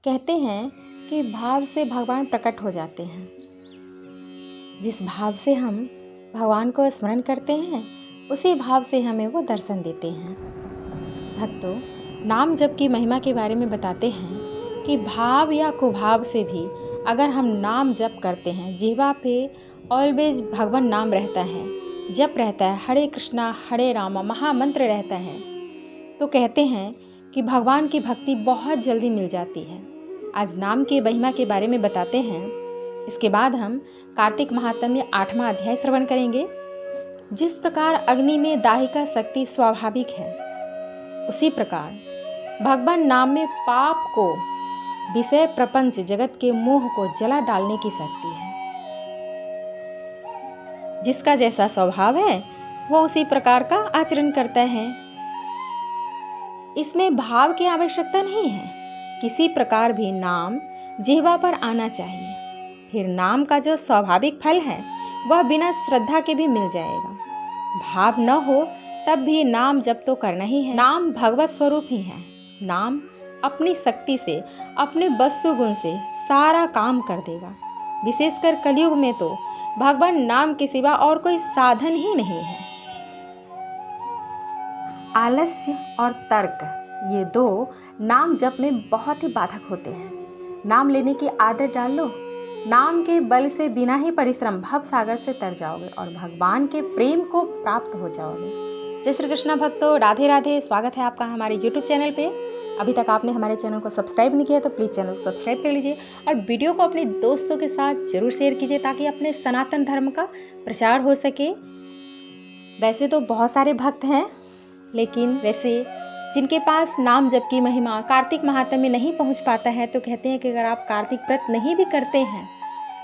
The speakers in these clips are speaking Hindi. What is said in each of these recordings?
कहते हैं कि भाव से भगवान प्रकट हो जाते हैं। जिस भाव से हम भगवान को स्मरण करते हैं, उसी भाव से हमें वो दर्शन देते हैं। भक्तों, नाम जप की महिमा के बारे में बताते हैं कि भाव या कुभाव से भी अगर हम नाम जप करते हैं, जिह्वा पे ऑलवेज भगवान नाम रहता है, जप रहता है, हरे कृष्णा हरे रामा महामंत्र रहता है, तो कहते हैं कि भगवान की भक्ति बहुत जल्दी मिल जाती है। आज नाम की महिमा के बारे में बताते हैं। इसके बाद हम कार्तिक महात्म्य 8वां अध्याय श्रवण करेंगे। जिस प्रकार अग्नि में दाहिका शक्ति स्वाभाविक है, उसी प्रकार भगवान नाम में पाप को, विषय प्रपंच जगत के मोह को जला डालने की शक्ति है। जिसका जैसा स्वभाव है वो उसी प्रकार का आचरण करता है। इसमें भाव की आवश्यकता नहीं है। किसी प्रकार भी नाम जिह्वा पर आना चाहिए। फिर नाम का जो स्वाभाविक फल है वह बिना श्रद्धा के भी मिल जाएगा। भाव न हो तब भी नाम जप तो करना ही है। नाम भगवत स्वरूप ही है। नाम अपनी शक्ति से, अपने वस्तु गुण से सारा काम कर देगा। विशेषकर कलयुग में तो भगवान नाम के सिवा और कोई साधन ही नहीं है। आलस्य और तर्क, ये दो नाम जप में बहुत ही बाधक होते हैं। नाम लेने की आदत डाल लो, नाम के बल से बिना ही परिश्रम भव सागर से तर जाओगे और भगवान के प्रेम को प्राप्त हो जाओगे। जय श्री कृष्ण भक्तों, राधे राधे। स्वागत है आपका हमारे YouTube चैनल पे। अभी तक आपने हमारे चैनल को सब्सक्राइब नहीं किया तो प्लीज़ चैनल को सब्सक्राइब कर लीजिए और वीडियो को अपने दोस्तों के साथ जरूर शेयर कीजिए ताकि अपने सनातन धर्म का प्रचार हो सके। वैसे तो बहुत सारे भक्त हैं, लेकिन वैसे जिनके पास नाम जप की महिमा कार्तिक महात्म्य में नहीं पहुंच पाता है, तो कहते हैं कि अगर आप कार्तिक व्रत नहीं भी करते हैं,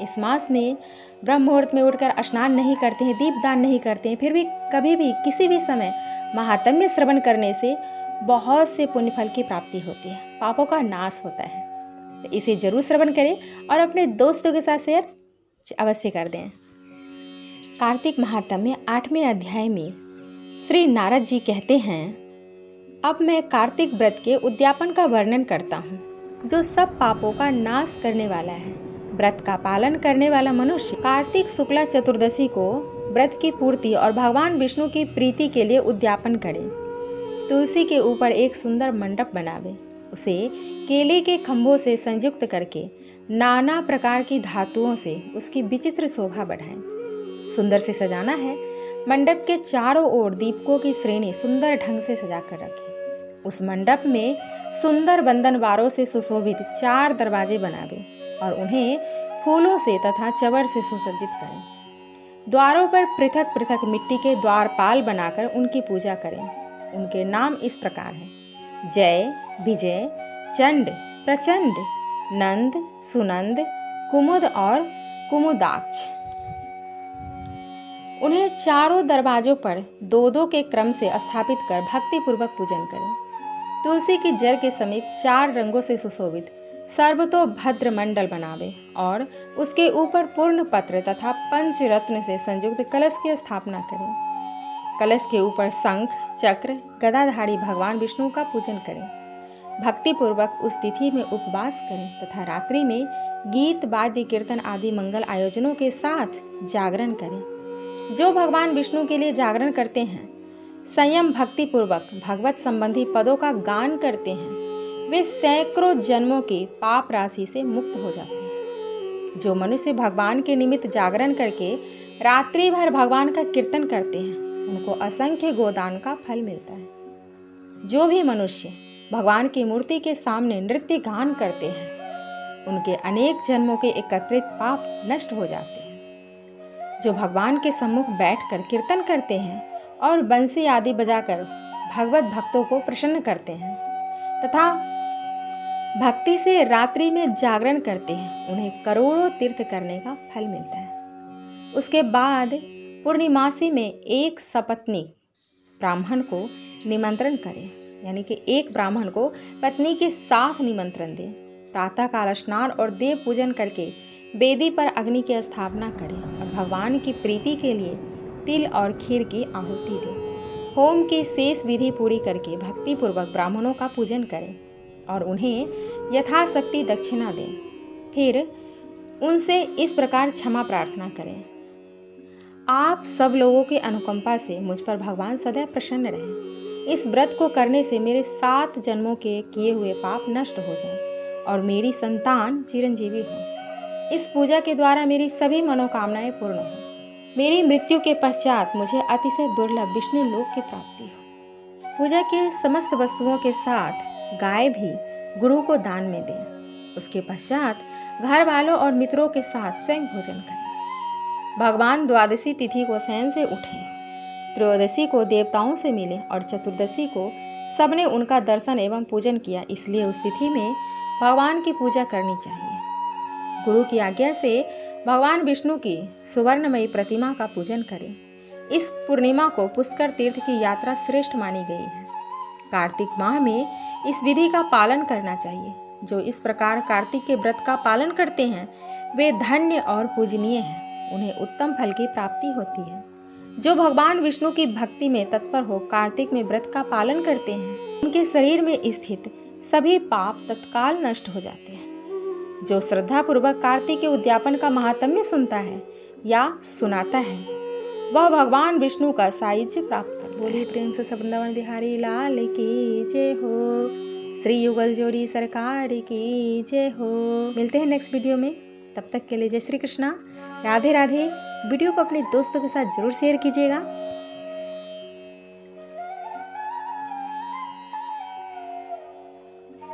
इस मास में ब्रह्म मुहूर्त में उठकर स्नान नहीं करते हैं, दीपदान नहीं करते हैं, फिर भी कभी भी किसी भी समय महात्म्य श्रवण करने से बहुत से पुण्य फल की प्राप्ति होती है, पापों का नाश होता है। तो इसे जरूर श्रवण करें और अपने दोस्तों के साथ शेयर अवश्य कर दें। कार्तिक महात्म्य 8वें अध्याय में श्री नारद जी कहते हैं, अब मैं कार्तिक व्रत के उद्यापन का वर्णन करता हूँ, जो सब पापों का नाश करने वाला है। व्रत का पालन करने वाला मनुष्य कार्तिक शुक्ला चतुर्दशी को व्रत की पूर्ति और भगवान विष्णु की प्रीति के लिए उद्यापन करे। तुलसी के ऊपर एक सुंदर मंडप बनावे, उसे केले के खंभों से संयुक्त करके नाना प्रकार की धातुओं से उसकी विचित्र शोभा बढ़ाए। सुंदर से सजाना है। मंडप के चारों ओर दीपकों की श्रेणी सुंदर ढंग से सजाकर रखें। उस मंडप में सुंदर बंधनवारों से सुशोभित 4 दरवाजे बनावे और उन्हें फूलों से तथा चवर से सुसज्जित करें। द्वारों पर पृथक पृथक मिट्टी के द्वारपाल बनाकर उनकी पूजा करें। उनके नाम इस प्रकार हैं: जय, विजय, चंड, प्रचंड, नंद, सुनंद, कुमुद और कुमुदाक्ष। उन्हें चारों दरवाजों पर 2-2 के क्रम से स्थापित कर भक्ति पूर्वक पूजन करें। तुलसी की जड़ के समीप 4 रंगों से सुशोभित सर्वतोभद्र मंडल बनावे और उसके ऊपर पूर्ण पत्र तथा पंचरत्न से संयुक्त कलश की स्थापना करें। कलश के ऊपर शंख, चक्र, गदाधारी भगवान विष्णु का पूजन करें। भक्ति पूर्वक उस तिथि में उपवास करें तथा रात्रि में गीत, वाद्य, कीर्तन आदि मंगल आयोजनों के साथ जागरण करें। जो भगवान विष्णु के लिए जागरण करते हैं, संयम भक्ति पूर्वक भगवत संबंधी पदों का गान करते हैं, वे सैकड़ों जन्मों की पाप राशि से मुक्त हो जाते हैं। जो मनुष्य भगवान के निमित्त जागरण करके रात्रि भर भगवान का कीर्तन करते हैं, उनको असंख्य गोदान का फल मिलता है। जो भी मनुष्य भगवान की मूर्ति के सामने नृत्य गान करते हैं, उनके अनेक जन्मों के एकत्रित पाप नष्ट हो जाते हैं। जो भगवान के सम्मुख बैठकर कीर्तन करते हैं और बंसी आदि बजाकर भगवत भक्तों को प्रसन्न करते हैं तथा भक्ति से रात्रि में जागरण करते हैं, उन्हें करोड़ों तीर्थ करने का फल मिलता है। उसके बाद पूर्णिमासी में एक सपत्नी ब्राह्मण को निमंत्रण करें, यानी कि एक ब्राह्मण को पत्नी के साथ निमंत्रण दें। प्रातः काल स्नान और देव पूजन करके वेदी पर अग्नि की स्थापना करें और भगवान की प्रीति के लिए तिल और खीर की आहुति दें। होम की शेष विधि पूरी करके भक्ति पूर्वक ब्राह्मणों का पूजन करें और उन्हें यथाशक्ति दक्षिणा दें। फिर उनसे इस प्रकार क्षमा प्रार्थना करें, आप सब लोगों की अनुकंपा से मुझ पर भगवान सदैव प्रसन्न रहें। इस व्रत को करने से मेरे 7 जन्मों के किए हुए पाप नष्ट हो जाएं और मेरी संतान चिरंजीवी हो। इस पूजा के द्वारा मेरी सभी मनोकामनाएं पूर्ण हो। मेरी मृत्यु के पश्चात मुझे अतिशय दुर्लभ विष्णु लोक की प्राप्ति हो। पूजा के समस्त वस्तुओं के साथ गाय भी गुरु को दान में दें। उसके पश्चात घर वालों और मित्रों के साथ स्वयं भोजन करें। भगवान द्वादशी तिथि को शयन से उठें, त्रयोदशी को देवताओं से मिले और चतुर्दशी को सबने उनका दर्शन एवं पूजन किया, इसलिए उस तिथि में भगवान की पूजा करनी चाहिए। गुरु की आज्ञा से भगवान विष्णु की सुवर्णमयी प्रतिमा का पूजन करें। इस पूर्णिमा को पुष्कर तीर्थ की यात्रा श्रेष्ठ मानी गई है। कार्तिक माह में इस विधि का पालन करना चाहिए। जो इस प्रकार कार्तिक के व्रत का पालन करते हैं वे धन्य और पूजनीय हैं, उन्हें उत्तम फल की प्राप्ति होती है। जो भगवान विष्णु की भक्ति में तत्पर हो कार्तिक में व्रत का पालन करते हैं, उनके शरीर में स्थित सभी पाप तत्काल नष्ट हो जाते हैं। जो श्रद्धा पूर्वक कार्तिक के उद्यापन का महात्म्य सुनता है या सुनाता है, वह भगवान विष्णु का सायुज्य प्राप्त कर। बोलिए प्रेम से वृंदावन बिहारी लाल की जय हो। श्री युगल जोड़ी सरकार की जय हो। मिलते हैं नेक्स्ट वीडियो में, तब तक के लिए जय श्री कृष्णा, राधे राधे। वीडियो को अपने दोस्तों के साथ जरूर शेयर कीजिएगा।